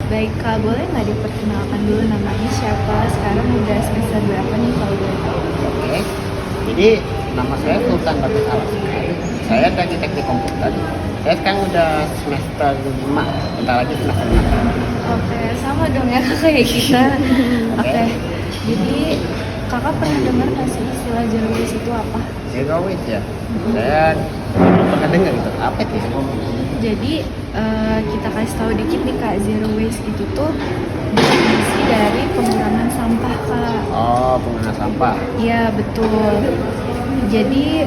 Baik Kak, boleh nggak diperkenalkan dulu namanya siapa? Sekarang udah semester berapa nih kalau boleh tahu? Oke, jadi nama saya Sultan Bagus Alaskar. Saya dari teknik komputer. Saya sekarang udah semester 5, bentar lagi semester 6. Oke, sama dong ya Kak kayak kita. Oke. Oke, jadi Kakak pernah dengar nggak sih istilah zero waste itu apa? Zero waste ya. Saya belum pernah dengar itu. Apa itu? Jadi kita kasih tahu dikit nih Kak, zero waste itu tuh definisi dari pengurangan sampah Kak. Oh, pengguna sampah. Iya betul. Jadi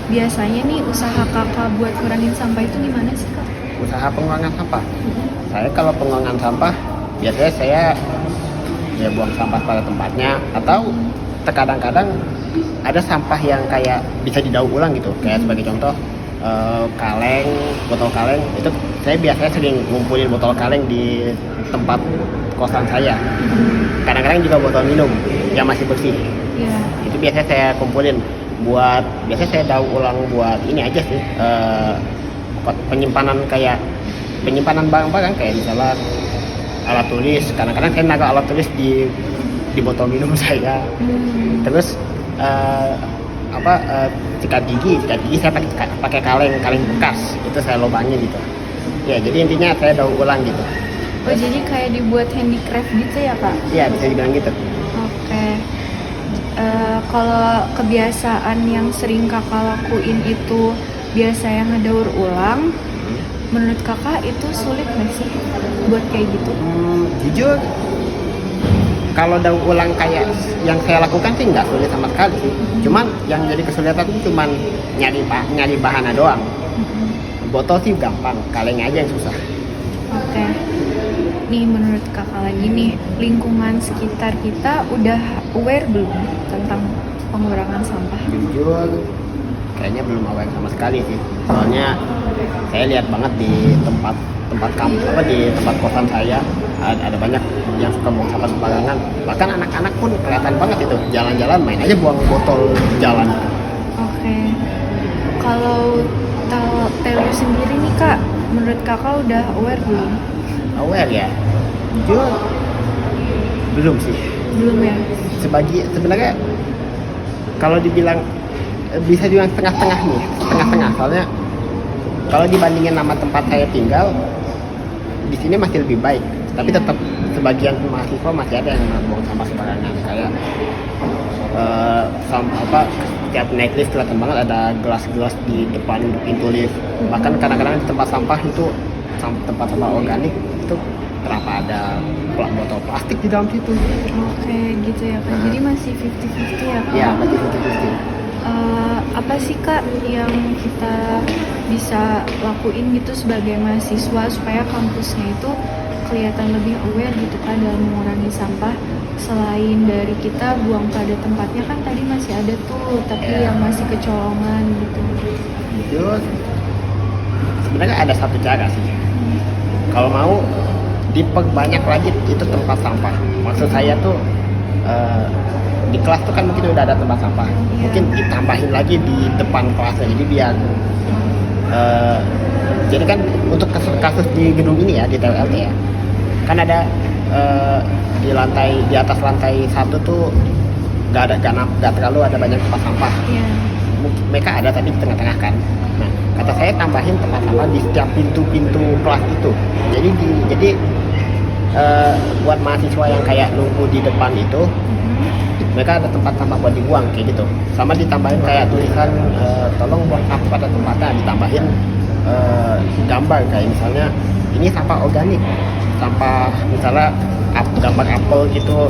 biasanya nih usaha kakak buat ngurangin sampah itu gimana sih Kak? Usaha pengurangan sampah. Saya kalau pengurangan sampah, biasanya saya ya buang sampah pada tempatnya, atau terkadang-kadang ada sampah yang kayak bisa didaur ulang gitu. Kayak sebagai contoh kaleng, botol kaleng itu saya biasanya sering ngumpulin botol kaleng di tempat kosan saya. Kadang-kadang juga botol minum yang masih bersih. Iya. Itu biasanya saya kumpulin buat, biasanya saya daur ulang buat ini aja sih, penyimpanan kayak penyimpanan barang-barang kayak misalnya alat tulis. Kadang-kadang saya naruh alat tulis di botol minum saya. Terus sikat gigi saya pakai kaleng bekas, itu saya lubangin gitu ya. Jadi intinya saya daur ulang gitu. Oh jadi kayak dibuat handicraft gitu ya Kak? Iya, bisa dibilang gitu. Oke. Kalau kebiasaan yang sering kakak lakuin itu biasa yang ngedaur ulang, menurut kakak itu sulit nggak sih buat kayak gitu? Jujur, kalau daur ulang kayak yang saya lakukan sih nggak sulit sama sekali sih. Cuman yang jadi kesulitan itu cuman nyari bahannya doang. Botol sih gampang, kalengnya aja yang susah. Oke. Nih menurut kakak lagi nih, lingkungan sekitar kita udah aware belum tentang pengurangan sampah? Jujur, kayaknya belum aware sama sekali sih. Soalnya saya lihat banget di tempat di tempat kosan saya ada banyak yang suka buang sampah sembarangan. Bahkan anak-anak pun kelihatan banget itu jalan-jalan main aja buang botol jalan. Oke. Kalau Telio sendiri nih Kak, menurut kakak udah aware belum? Aware ya? Jujur belum sih. Belum ya? Sebenarnya kalau dibilang bisa juga setengah-setengah nih, setengah-setengah. Soalnya kalau dibandingin sama tempat saya tinggal, di sini masih lebih baik. Tapi tetap sebagian mahasiswa masih ada yang buang sampah sembarangan. Kayak tiap naik lift kelihatan banget ada gelas-gelas di depan pintu lift. Bahkan kadang-kadang di tempat sampah itu, tempat sampah organik itu kenapa ada botol plastik di dalam situ. Oke gitu ya Kak. Jadi masih 50-50 ya Kak? Iya, masih 50-50. Apa sih Kak yang kita bisa lakuin gitu sebagai mahasiswa supaya kampusnya itu kelihatan lebih aware gitu kan dalam mengurangi sampah? Selain dari kita buang pada tempatnya kan tadi masih ada tuh, tapi yang masih kecolongan gitu. Jujur, sebenarnya ada satu cara sih. Kalau mau diperbanyak lagi itu tempat sampah. Maksud saya tuh di kelas tuh kan mungkin udah ada tempat sampah. Mungkin ditambahin lagi di depan kelasnya. Jadi biar jadi kan untuk kasus di gedung ini ya, di TLT ya, kan ada di atas lantai 1 tuh nggak terlalu ada banyak tempat sampah. Mungkin mereka ada tadi di tengah-tengah kan. Nah, kata saya tambahin tempat sampah di setiap pintu kelas itu. Jadi buat mahasiswa yang kayak nunggu di depan itu, mereka ada tempat sampah buat dibuang kayak gitu. Sama ditambahin kayak tulisan tolong buang sampah pada tempatnya, ditambahin gambar kayak misalnya ini sampah organik, sampah misalnya gambar apel gitu,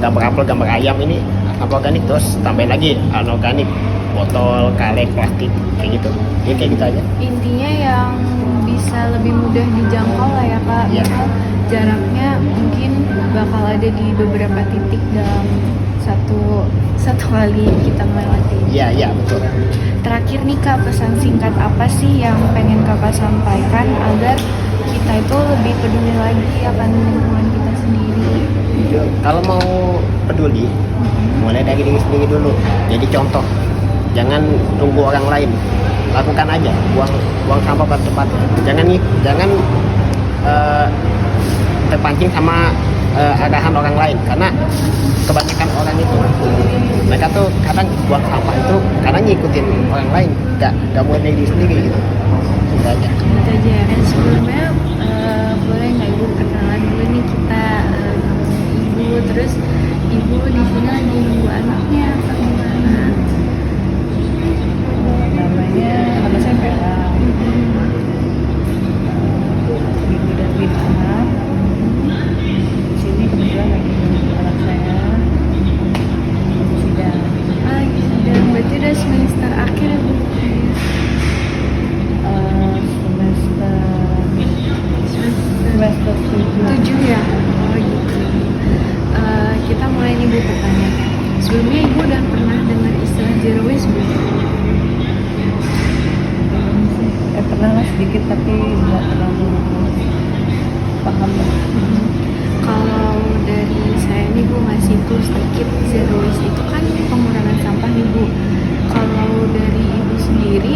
gambar ayam, ini sampah organik. Terus tambahin lagi anorganik, botol, kaleng, plastik kayak gitu. Ya kayak gitu aja. Intinya yang bisa lebih mudah dijangkau lah ya Kak. Misal jaraknya mungkin bakal ada di beberapa titik dalam satu kali kita melewati. Iya betul. Terakhir nih Kak, pesan singkat apa sih yang pengen Kakak sampaikan agar kita itu lebih peduli lagi akan lingkungan kita sendiri? Kalau mau peduli, mulai dari diri sendiri dulu. Jadi contoh, jangan tunggu orang lain, lakukan aja, buang sampah pada tempat. Jangan terpancing sama arahan orang lain, karena kebanyakan orang itu mereka tuh kadang buang sampah itu karena ngikutin orang lain, gak buat diri sendiri gitu. Itu aja. Itu aja. Dan sebelumnya boleh nggak ibu kenalan dulu nih kita ibu, terus ibu di sini lagi nunggu anaknya apa gimana? Namanya nama saya Bella. Ibu dan bini anak. Di sini kebetulan lagi nunggu anak saya sidang. Dan berarti udah semester akhir ya bu? Semester 7 ya? Oh gitu. Kita mulai nih bu pertanyaan. Sebelumnya ibu udah pernah dengar istilah zero waste bu? pernah lah sedikit tapi nggak terlalu paham. Kalau dari saya nih bu ngasih tuh sedikit, zero waste itu kan pengurangan sampah nih bu. Kalau dari ibu sendiri,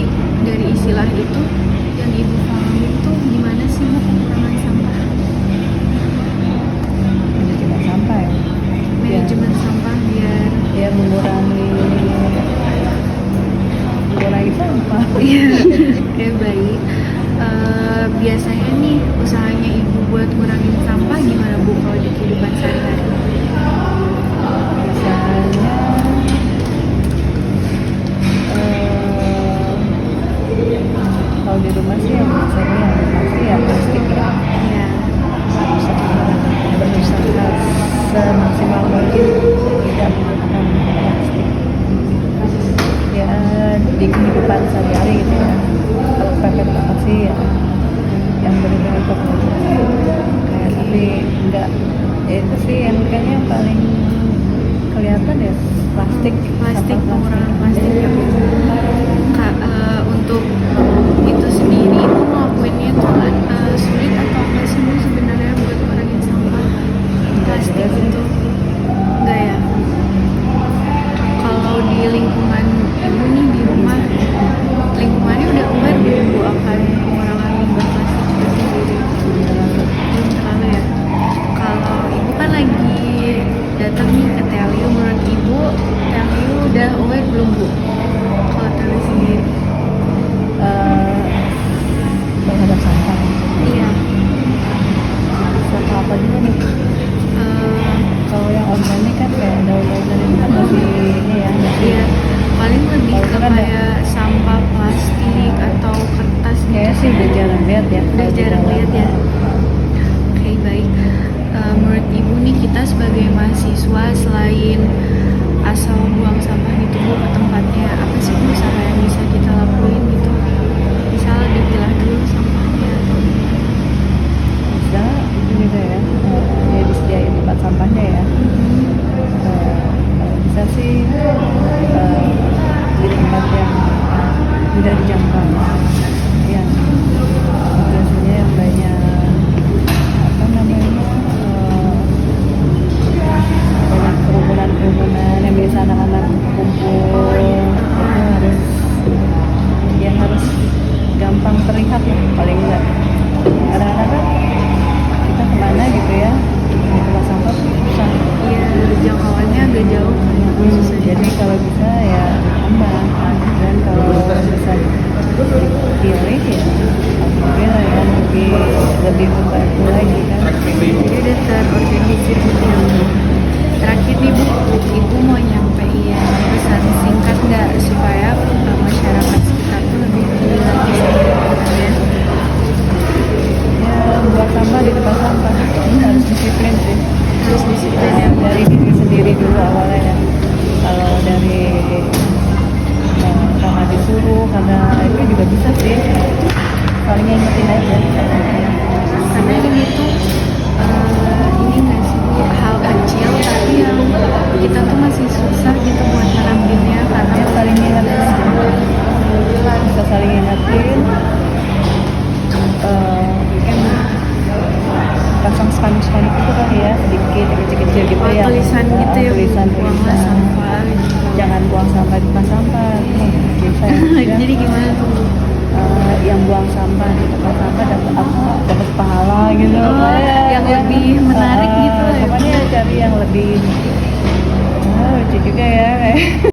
dari istilah itu yang ibu pahami itu gimana sih bu pengurangan sampah? Manajemen sampah ya. Manajemen sampah biar mengurangi sampah. Iya, oke baik. Biasanya nih usahanya ibu buat ngurangin sampah gimana bu kalau di kehidupan sehari-hari? Misalnya kalau di rumah sih yang biasanya yang pasti ya plastik ya. Iya. Berusaha semaksimal mungkin tidak menggunakan plastik. Ya di kehidupan sehari-hari gitu ya. Kalau pepet banget sih ya yang benar-benar kayak tapi enggak ya itu sih yang kayaknya yang paling kelihatan ya plastik Pengurangan plastik ya bu. Untuk itu sendiri ibu ngelakuinnya tuh sulit atau apa sih bu sebenarnya buat ngurangin sampah plastik itu? Enggak ya. Kalau di lingkungan ibu nih di rumah, lingkungannya udah aware belum bu akan pengurangan limbah plastik itu sendiri? Belum terlalu ya. Kalau ibu kan lagi datang nih ke Teliu, menurut ibu Teliu udah aware belum bu? Kalau Teliu sendiri? terhadap sampah. Iya. Sampah apa juga nih? Kalau yang organik kan kayak daun-daunan itu kan masih ini ya. Iya, paling lebih Kalau ke itu kan kayak sampah plastik atau kertas Kayaknya gitu. sih udah jarang lihat ya. Udah jarang lihat ya. Oke baik. Menurut ibu nih kita sebagai mahasiswa selain asal buang sampah gitu bu ke tempatnya, apa sih bu usaha yang bisa kita lakuin gitu? Misal dipilah dulu sampahnya. Bisa itu juga ya. Ya disediain tempat sampahnya ya. Kalau bisa sih di tempat yang mudah dijangkau. Yang biasanya yang banyak apa namanya banyak kerumunan yang biasa anak-anak kumpul itu harus gampang terlihat ya paling enggak. Kadang-kadang kita kemana gitu ya di tempat sampah susah. Iya, jangkauannya agak jauh kan ya. Susah Jadi kalau bisa ya tambah, dan kalau bisa dipilih ya alhamdulillah ya lebih membantu lagi kan. jadi udah terorganisir gitu ya bu. Terakhir nih bu, ibu mau nyampein pesan singkat nggak supaya masyarakat sekitar tuh lebih peduli lagi sama lingkungannya? Ya buat sampah di tempat sampah ini harus disiplin sih. Harus disiplin ya bu. Dari diri sendiri dulu awalnya ya. Kalau dari karena disuruh, karena itu juga bisa sih saling ingetin aja. Karena ini tuh ini nggak sih bu, hal kecil tapi yang kita tuh masih susah gitu buat nerapinnya karena Ya saling ingetin aja. Bisa saling ingetin. Pasang spanduk-spanduk itu kali ya, sedikit kecil-kecil gitu ya. tulisan gitu ya bu, tulisan buanglah sampah gitu. Jangan buang sampah di tempat sampah. Bisa ya. Jadi gimana tuh bu? Yang buang sampah di tempat sampah dapat pahala gitu. Oh, yang lebih menarik gitu lah ya. Pokoknya cari yang lebih lucu juga ya.